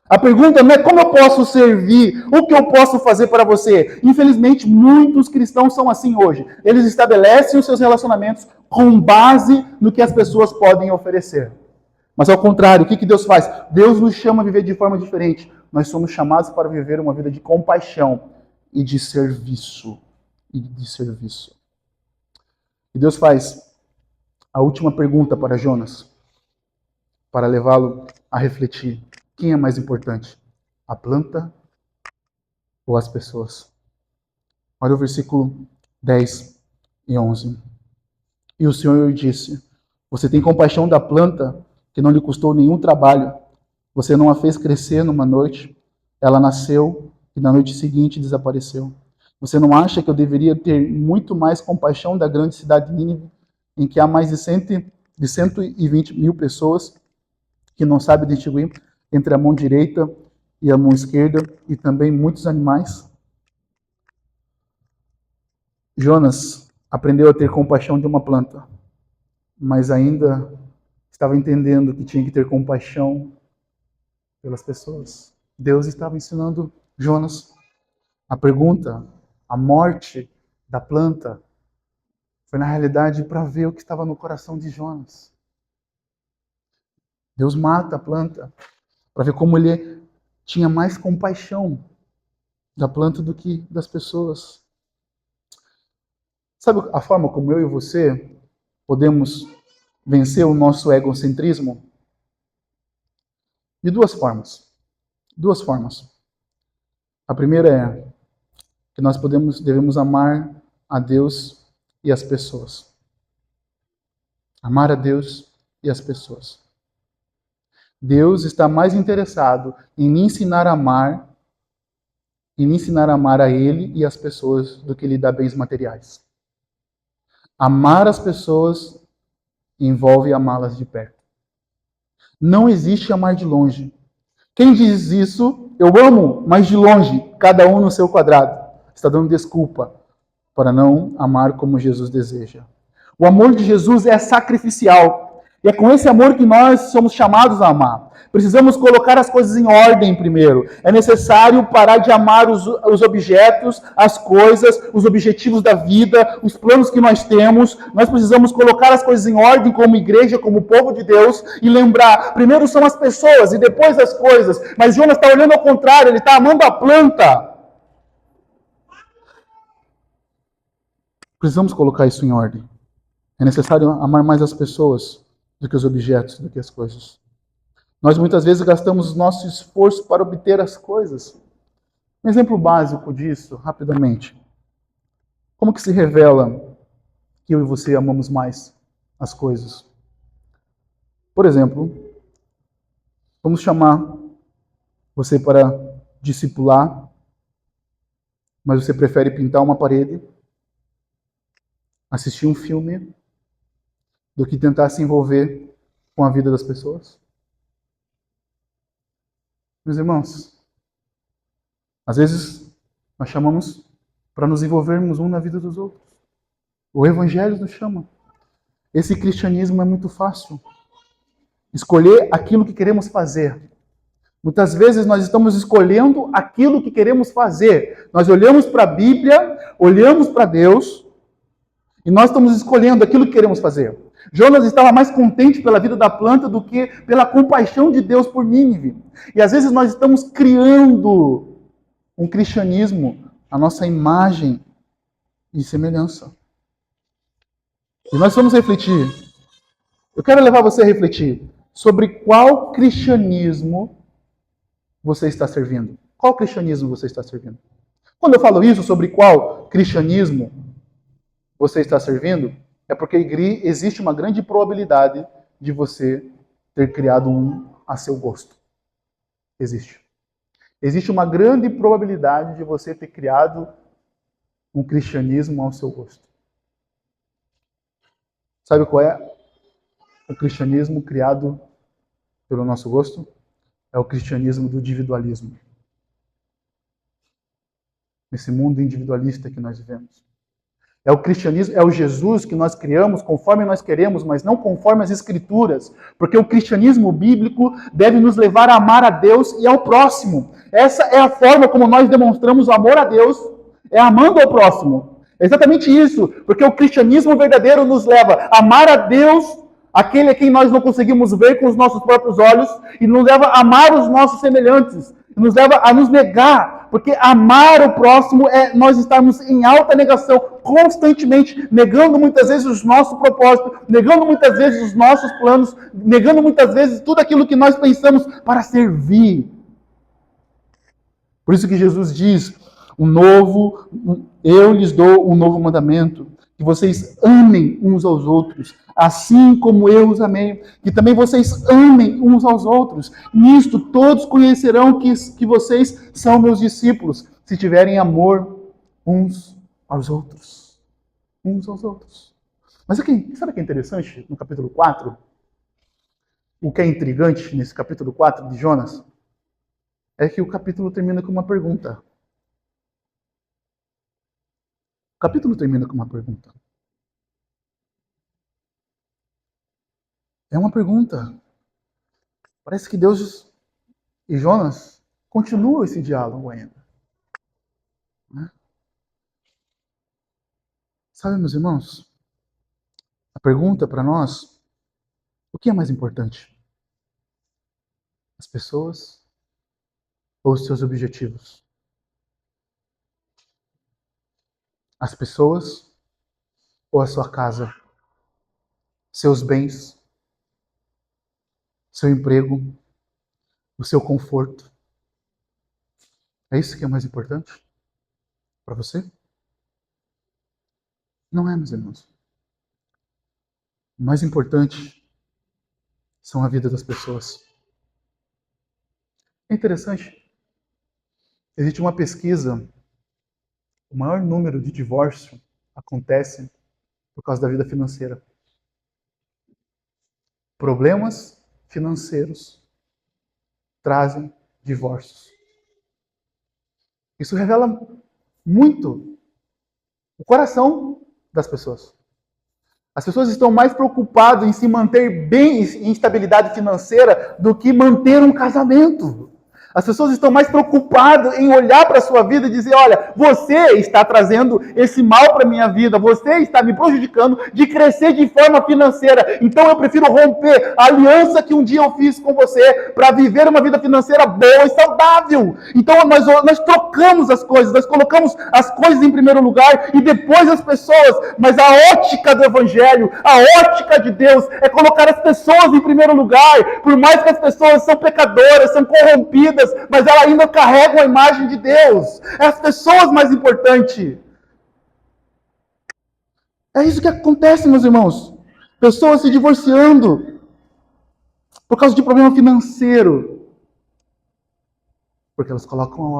A pergunta não é como eu posso servir, o que eu posso fazer para você. Infelizmente, muitos cristãos são assim hoje. Eles estabelecem os seus relacionamentos com base no que as pessoas podem oferecer. Mas ao contrário, o que Deus faz? Deus nos chama a viver de forma diferente. Nós somos chamados para viver uma vida de compaixão e de serviço. E Deus faz a última pergunta para Jonas, para levá-lo a refletir. Quem é mais importante? A planta ou as pessoas? Olha o versículo 10 e 11. E o Senhor disse: você tem compaixão da planta que não lhe custou nenhum trabalho. Você não a fez crescer numa noite. Ela nasceu e na noite seguinte desapareceu. Você não acha que eu deveria ter muito mais compaixão da grande cidade de Nínive, em que há mais de 120 mil pessoas que não sabem distinguir entre a mão direita e a mão esquerda, e também muitos animais? Jonas aprendeu a ter compaixão de uma planta, mas ainda estava entendendo que tinha que ter compaixão pelas pessoas. Deus estava ensinando Jonas. A pergunta, a morte da planta, foi na realidade para ver o que estava no coração de Jonas. Deus mata a planta para ver como ele tinha mais compaixão da planta do que das pessoas. Sabe a forma como eu e você podemos vencer o nosso egocentrismo? De duas formas. Duas formas. A primeira é que nós devemos amar a Deus e as pessoas. Amar a Deus e as pessoas. Deus está mais interessado em me ensinar a amar e lhe ensinar a amar a ele e as pessoas do que lhe dá bens materiais. Amar as pessoas envolve amá-las de perto. Não existe amar de longe. Quem diz isso, eu amo, mas de longe, cada um no seu quadrado. Está dando desculpa para não amar como Jesus deseja. O amor de Jesus é sacrificial. E é com esse amor que nós somos chamados a amar. Precisamos colocar as coisas em ordem primeiro. É necessário parar de amar os objetos, as coisas, os objetivos da vida, os planos que nós temos. Nós precisamos colocar as coisas em ordem como igreja, como povo de Deus e lembrar, primeiro são as pessoas e depois as coisas. Mas Jonas está olhando ao contrário, ele está amando a planta. Precisamos colocar isso em ordem. É necessário amar mais as pessoas do que os objetos, do que as coisas. Nós muitas vezes gastamos nosso esforço para obter as coisas. Um exemplo básico disso, rapidamente. Como que se revela que eu e você amamos mais as coisas? Por exemplo, vamos chamar você para discipular, mas você prefere pintar uma parede, assistir um filme, do que tentar se envolver com a vida das pessoas? Meus irmãos, às vezes nós chamamos para nos envolvermos um na vida dos outros. O Evangelho nos chama. Esse cristianismo é muito fácil. Escolher aquilo que queremos fazer. Muitas vezes nós estamos escolhendo aquilo que queremos fazer. Nós olhamos para a Bíblia, olhamos para Deus, e nós estamos escolhendo aquilo que queremos fazer. Jonas estava mais contente pela vida da planta do que pela compaixão de Deus por Nínive. E às vezes nós estamos criando um cristianismo, a nossa imagem e semelhança. E nós vamos refletir. Eu quero levar você a refletir sobre qual cristianismo você está servindo. Qual cristianismo você está servindo? Quando eu falo isso sobre qual cristianismo você está servindo, é porque existe uma grande probabilidade de você ter criado um a seu gosto. Existe. Existe uma grande probabilidade de você ter criado um cristianismo ao seu gosto. Sabe qual é o cristianismo criado pelo nosso gosto? É o cristianismo do individualismo. Nesse mundo individualista que nós vivemos. É o cristianismo, é o Jesus que nós criamos conforme nós queremos, mas não conforme as Escrituras. Porque o cristianismo bíblico deve nos levar a amar a Deus e ao próximo. Essa é a forma como nós demonstramos o amor a Deus, é amando ao próximo. É exatamente isso, porque o cristianismo verdadeiro nos leva a amar a Deus, aquele a quem nós não conseguimos ver com os nossos próprios olhos, e nos leva a amar os nossos semelhantes, nos leva a nos negar, porque amar o próximo é nós estarmos em alta negação, constantemente, negando muitas vezes os nossos propósitos, negando muitas vezes os nossos planos, negando muitas vezes tudo aquilo que nós pensamos para servir. Por isso que Jesus diz, eu lhes dou um novo mandamento, que vocês amem uns aos outros, assim como eu os amei, que também vocês amem uns aos outros. Nisto todos conhecerão que vocês são meus discípulos, se tiverem amor uns aos outros. Uns aos outros. Mas aqui, sabe o que é interessante no capítulo 4? O que é intrigante nesse capítulo 4 de Jonas? É que o capítulo termina com uma pergunta. O capítulo termina com uma pergunta. É uma pergunta. Parece que Deus e Jonas continuam esse diálogo ainda. Né? Sabe, meus irmãos? A pergunta para nós, o que é mais importante? As pessoas ou os seus objetivos? As pessoas ou a sua casa? Seus bens? Seu emprego? O seu conforto? É isso que é mais importante para você? Não é, meus irmãos. O mais importante são a vida das pessoas. É interessante Existe uma pesquisa, o maior número de divórcios acontece por causa da vida financeira. Problemas financeiros trazem divórcios. Isso revela muito o coração das pessoas. As pessoas estão mais preocupadas em se manter bem em estabilidade financeira do que manter um casamento. As pessoas estão mais preocupadas em olhar para a sua vida e dizer, olha, você está trazendo esse mal para a minha vida, você está me prejudicando de crescer de forma financeira. Então eu prefiro romper a aliança que um dia eu fiz com você para viver uma vida financeira boa e saudável. Então nós trocamos as coisas, nós colocamos as coisas em primeiro lugar e depois as pessoas. Mas a ótica do Evangelho, a ótica de Deus é colocar as pessoas em primeiro lugar. Por mais que as pessoas são pecadoras, são corrompidas, mas elas ainda carregam a imagem de Deus. É as pessoas mais importantes. É isso que acontece, meus irmãos. Pessoas se divorciando por causa de problema financeiro. Porque elas colocam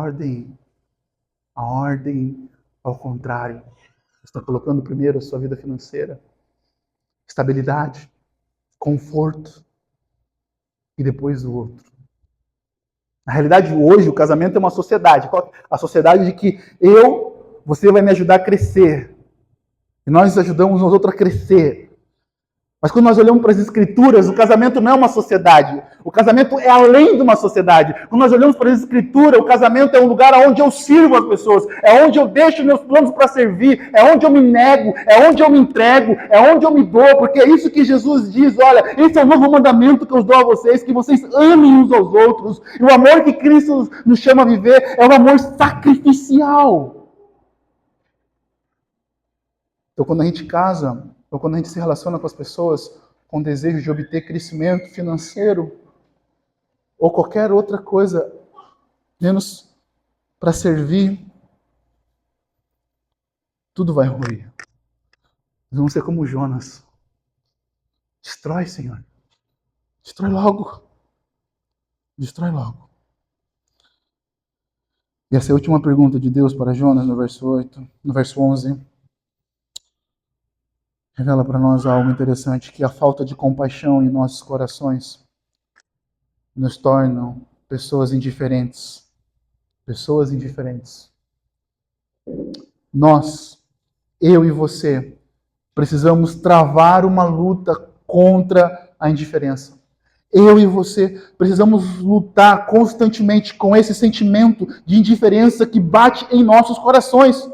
a ordem ao contrário. Estão colocando primeiro a sua vida financeira, estabilidade, conforto, e depois o outro. Na realidade, hoje, o casamento é uma sociedade. A sociedade de que você vai me ajudar a crescer. E nós ajudamos os outros a crescer. Mas quando nós olhamos para as Escrituras, o casamento não é uma sociedade. O casamento é além de uma sociedade. Quando nós olhamos para as Escrituras, o casamento é um lugar onde eu sirvo as pessoas. É onde eu deixo meus planos para servir. É onde eu me nego. É onde eu me entrego. É onde eu me dou. Porque é isso que Jesus diz. Olha, esse é o novo mandamento que eu dou a vocês. Que vocês amem uns aos outros. E o amor que Cristo nos chama a viver é um amor sacrificial. Então, quando a gente casa, ou quando a gente se relaciona com as pessoas com desejo de obter crescimento financeiro, ou qualquer outra coisa, menos para servir, tudo vai ruir. Nós vamos ser como Jonas. Destrói, Senhor. Destrói logo. Destrói logo. E essa é a última pergunta de Deus para Jonas no verso 8, no verso 11. Revela para nós algo interessante, que a falta de compaixão em nossos corações nos tornam pessoas indiferentes. Pessoas indiferentes. Nós, eu e você, precisamos travar uma luta contra a indiferença. Eu e você precisamos lutar constantemente com esse sentimento de indiferença que bate em nossos corações.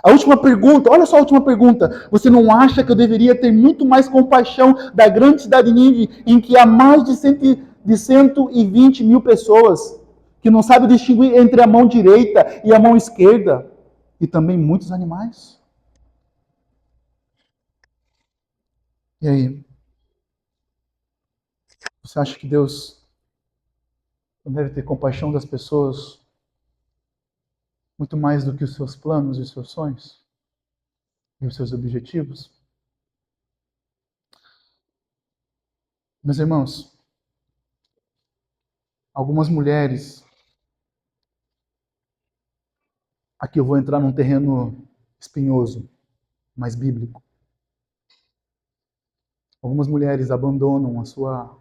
A última pergunta, olha só a última pergunta. Você não acha que eu deveria ter muito mais compaixão da grande cidade de Nínive, em que há mais de 120 mil pessoas, que não sabem distinguir entre a mão direita e a mão esquerda, e também muitos animais? E aí? Você acha que Deus não deve ter compaixão das pessoas muito mais do que os seus planos e os seus sonhos? E os seus objetivos? Meus irmãos, algumas mulheres, aqui eu vou entrar num terreno espinhoso, mais bíblico. Algumas mulheres abandonam o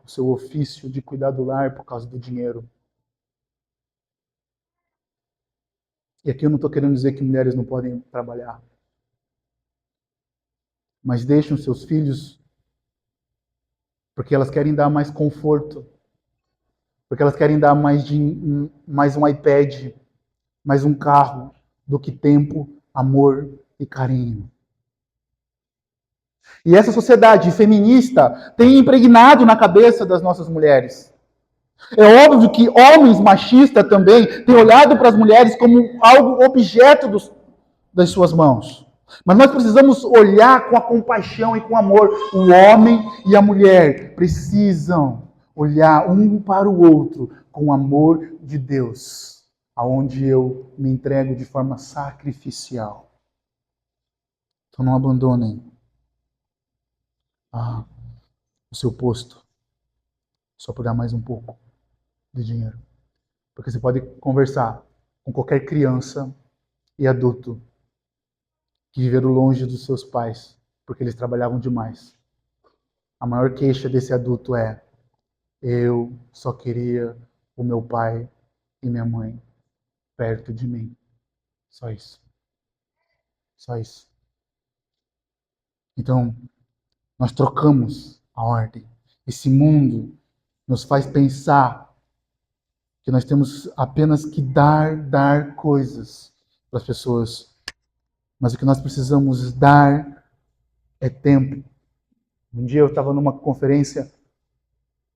seu ofício de cuidar do lar por causa do dinheiro. E aqui eu não estou querendo dizer que mulheres não podem trabalhar. Mas deixam seus filhos porque elas querem dar mais conforto. Porque elas querem dar mais um iPad, mais um carro, do que tempo, amor e carinho. E essa sociedade feminista tem impregnado na cabeça das nossas mulheres. É óbvio que homens machistas também têm olhado para as mulheres como algo objeto das suas mãos. Mas nós precisamos olhar com a compaixão e com amor. O homem e a mulher precisam olhar um para o outro com o amor de Deus, aonde eu me entrego de forma sacrificial. Então não abandonem o seu posto só por dar mais um pouco de dinheiro. Porque você pode conversar, com qualquer criança e adulto que viveram longe dos seus pais, porque eles trabalhavam demais. A maior queixa desse adulto é: eu só queria o meu pai e minha mãe perto de mim. Só isso. Só isso. Então, nós trocamos a ordem. Esse mundo nos faz pensar que nós temos apenas que dar coisas para as pessoas. Mas o que nós precisamos dar é tempo. Um dia eu estava numa conferência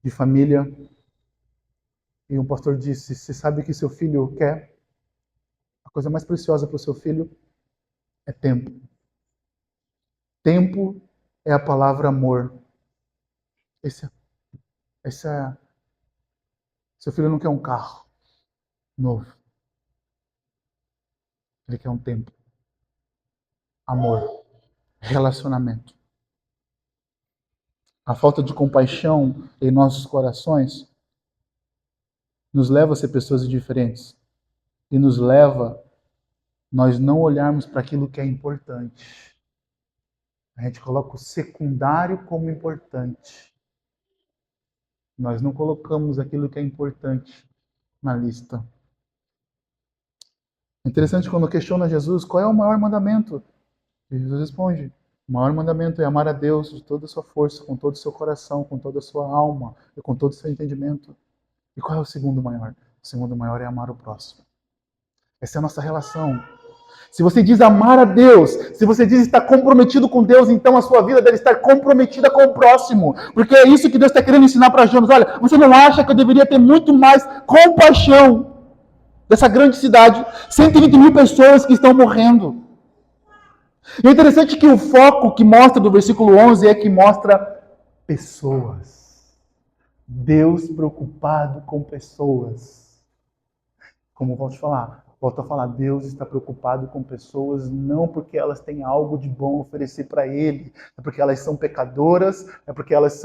de família e um pastor disse: você sabe o que seu filho quer? A coisa mais preciosa para o seu filho é tempo. Tempo é a palavra amor. Esse seu filho não quer um carro novo. Ele quer um tempo. Amor. Relacionamento. A falta de compaixão em nossos corações nos leva a ser pessoas indiferentes. E nos leva a nós não olharmos para aquilo que é importante. A gente coloca o secundário como importante. Nós não colocamos aquilo que é importante na lista. É interessante quando questiona Jesus, qual é o maior mandamento? E Jesus responde: o maior mandamento é amar a Deus de toda a sua força, com todo o seu coração, com toda a sua alma e com todo o seu entendimento. E qual é o segundo maior? O segundo maior é amar o próximo. Essa é a nossa relação. Se você diz amar a Deus, se você diz estar comprometido com Deus, então a sua vida deve estar comprometida com o próximo. Porque é isso que Deus está querendo ensinar para Jonas. Olha, você não acha que eu deveria ter muito mais compaixão dessa grande cidade? 120 mil pessoas que estão morrendo. E é interessante que o foco que mostra do versículo 11 é que mostra pessoas. Deus preocupado com pessoas. Como eu volto a falar, Deus está preocupado com pessoas não porque elas têm algo de bom a oferecer para Ele, é porque elas são pecadoras, é porque elas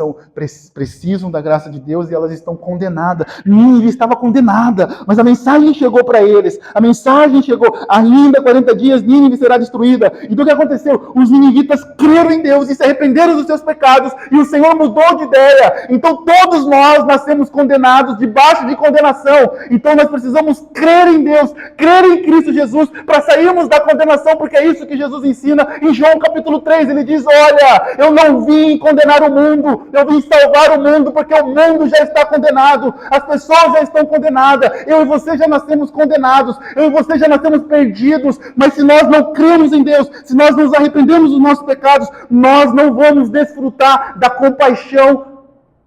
precisam da graça de Deus e elas estão condenadas. Nínive estava condenada, mas a mensagem chegou para eles. A mensagem chegou, ainda 40 dias Nínive será destruída. Então o que aconteceu? Os ninivitas creram em Deus e se arrependeram dos seus pecados e o Senhor mudou de ideia. Então todos nós nascemos condenados, debaixo de condenação. Então nós precisamos crer em Deus, crer em Cristo Jesus para sairmos da condenação, porque é isso que Jesus ensina em João capítulo 3. Ele diz: olha, eu não vim condenar o mundo, eu vim salvar o mundo, porque o mundo já está condenado, as pessoas já estão condenadas, eu e você já nascemos condenados, eu e você já nascemos perdidos, mas se nós não cremos em Deus, se nós nos arrependemos dos nossos pecados, nós não vamos desfrutar da compaixão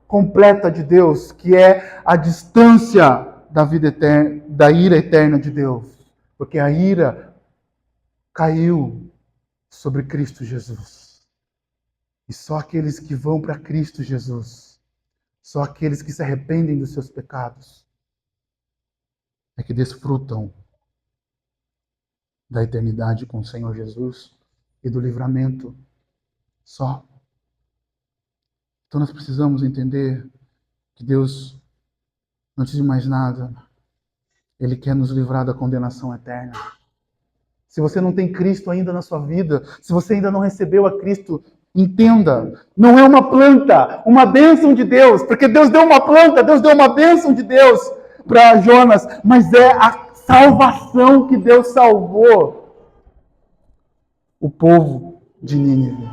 completa de Deus, que é a distância da vida eterna, da ira eterna de Deus. Porque a ira caiu sobre Cristo Jesus. E só aqueles que vão para Cristo Jesus, só aqueles que se arrependem dos seus pecados, é que desfrutam da eternidade com o Senhor Jesus e do livramento. Só. Então nós precisamos entender que Deus, antes de mais nada, Ele quer nos livrar da condenação eterna. Se você não tem Cristo ainda na sua vida, se você ainda não recebeu a Cristo, entenda, não é uma planta, uma bênção de Deus, porque Deus deu uma planta, Deus deu uma bênção de Deus para Jonas, mas é a salvação que Deus salvou o povo de Nínive.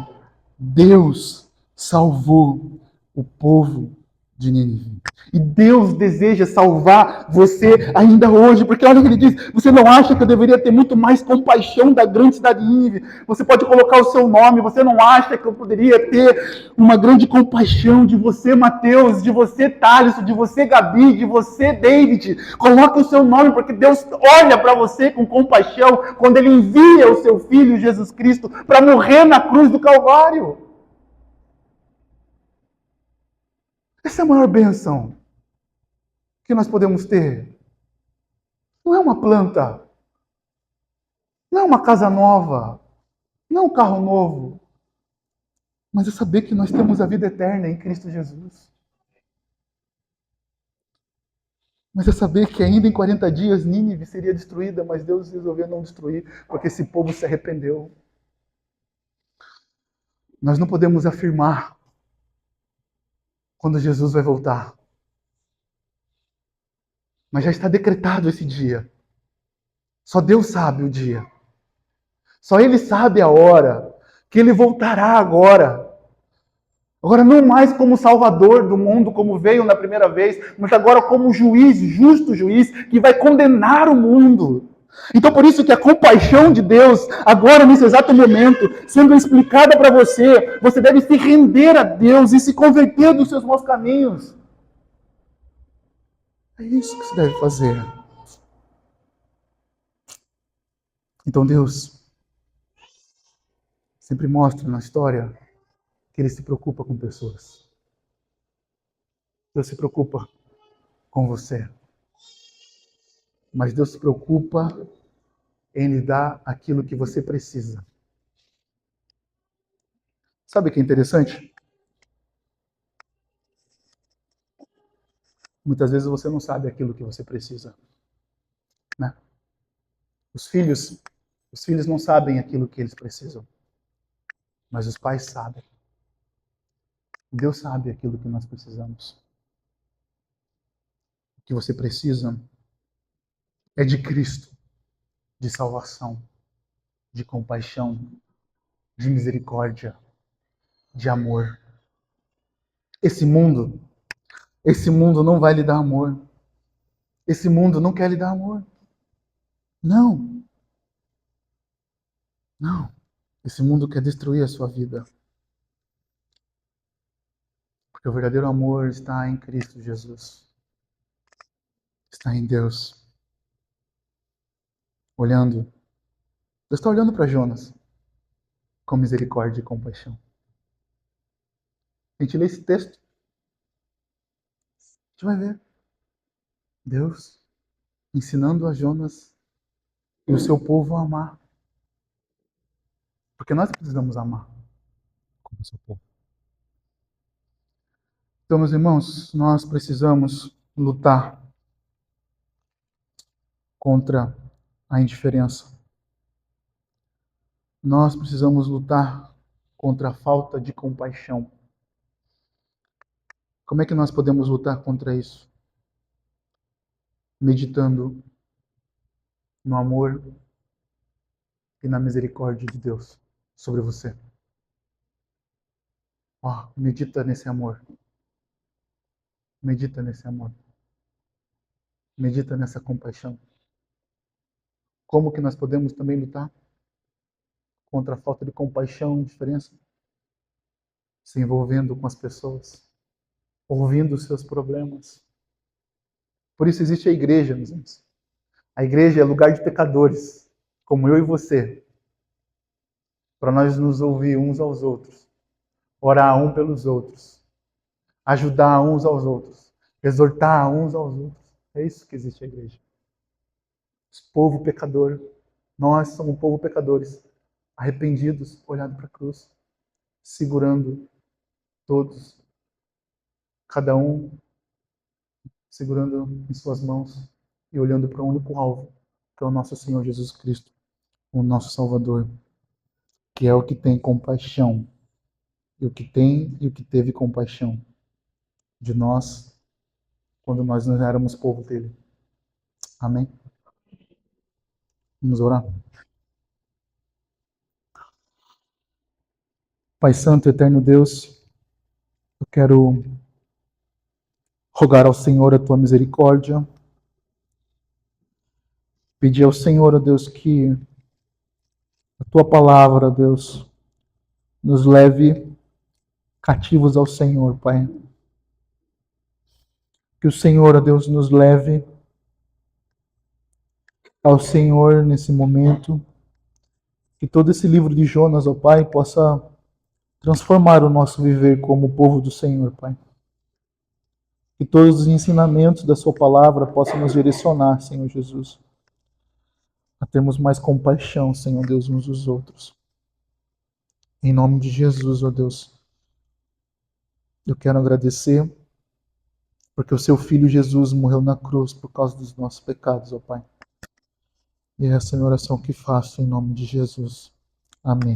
Deus salvou o povo de Nínive. E Deus deseja salvar você ainda hoje, porque olha o que ele diz: você não acha que eu deveria ter muito mais compaixão da grande cidade de Nínive? Você pode colocar o seu nome, você não acha que eu poderia ter uma grande compaixão de você, Mateus, de você, Thales, de você, Gabi, de você, David? Coloque o seu nome, porque Deus olha para você com compaixão quando Ele envia o seu Filho, Jesus Cristo, para morrer na cruz do Calvário. Essa é a maior bênção que nós podemos ter. Não é uma planta, não é uma casa nova, não é um carro novo, mas é saber que nós temos a vida eterna em Cristo Jesus. Mas é saber que ainda em 40 dias Nínive seria destruída, mas Deus resolveu não destruir, porque esse povo se arrependeu. Nós não podemos afirmar quando Jesus vai voltar. Mas já está decretado esse dia. Só Deus sabe o dia. Só Ele sabe a hora que Ele voltará agora. Agora não mais como Salvador do mundo, como veio na primeira vez, mas agora como juiz, justo juiz, que vai condenar o mundo. Então por isso que a compaixão de Deus, agora nesse exato momento, sendo explicada para você, você deve se render a Deus e se converter dos seus maus caminhos. É isso que você deve fazer. Então Deus sempre mostra na história que Ele se preocupa com pessoas. Deus se preocupa com você. Mas Deus se preocupa em lhe dar aquilo que você precisa. Sabe o que é interessante? Muitas vezes você não sabe aquilo que você precisa, né? Os filhos não sabem aquilo que eles precisam, mas os pais sabem. Deus sabe aquilo que nós precisamos. O que você precisa é de Cristo, de salvação, de compaixão, de misericórdia, de amor. Esse mundo não vai lhe dar amor. Esse mundo não quer lhe dar amor. Não. Não. Esse mundo quer destruir a sua vida. Porque o verdadeiro amor está em Cristo Jesus. Está em Deus. Olhando. Deus está olhando para Jonas com misericórdia e compaixão. A gente lê esse texto, a gente vai ver Deus ensinando a Jonas e o seu povo a amar. Porque nós precisamos amar como o seu povo. Então, meus irmãos, nós precisamos lutar contra a indiferença. Nós precisamos lutar contra a falta de compaixão. Como é que nós podemos lutar contra isso? Meditando no amor e na misericórdia de Deus sobre você. Medita nesse amor. Medita nesse amor. Medita nessa compaixão. Como que nós podemos também lutar contra a falta de compaixão e indiferença? Se envolvendo com as pessoas, ouvindo os seus problemas. Por isso existe a igreja, meus irmãos. A igreja é lugar de pecadores, como eu e você, para nós nos ouvir uns aos outros, orar um pelos outros, ajudar uns aos outros, exortar uns aos outros. É isso que existe a igreja. O povo pecador, nós somos um povo pecadores, arrependidos, olhando para a cruz, segurando todos, cada um segurando em suas mãos e olhando para o único alvo, que é o nosso Senhor Jesus Cristo, o nosso Salvador, que é o que tem compaixão, e o que tem e o que teve compaixão de nós quando nós não éramos povo dele. Amém? Vamos orar? Pai Santo, Eterno Deus, eu quero rogar ao Senhor a tua misericórdia, pedir ao Senhor, ó Deus, que a tua palavra, ó Deus, nos leve cativos ao Senhor, Pai. Que o Senhor, ó Deus, nos leve ao Senhor nesse momento. Que todo esse livro de Jonas, ó Pai, possa transformar o nosso viver como povo do Senhor, Pai. Que todos os ensinamentos da sua palavra possam nos direcionar, Senhor Jesus, a termos mais compaixão, Senhor Deus, uns dos outros. Em nome de Jesus, ó Deus, eu quero agradecer porque o seu Filho Jesus morreu na cruz por causa dos nossos pecados, ó Pai. E essa é a minha oração que faço em nome de Jesus. Amém.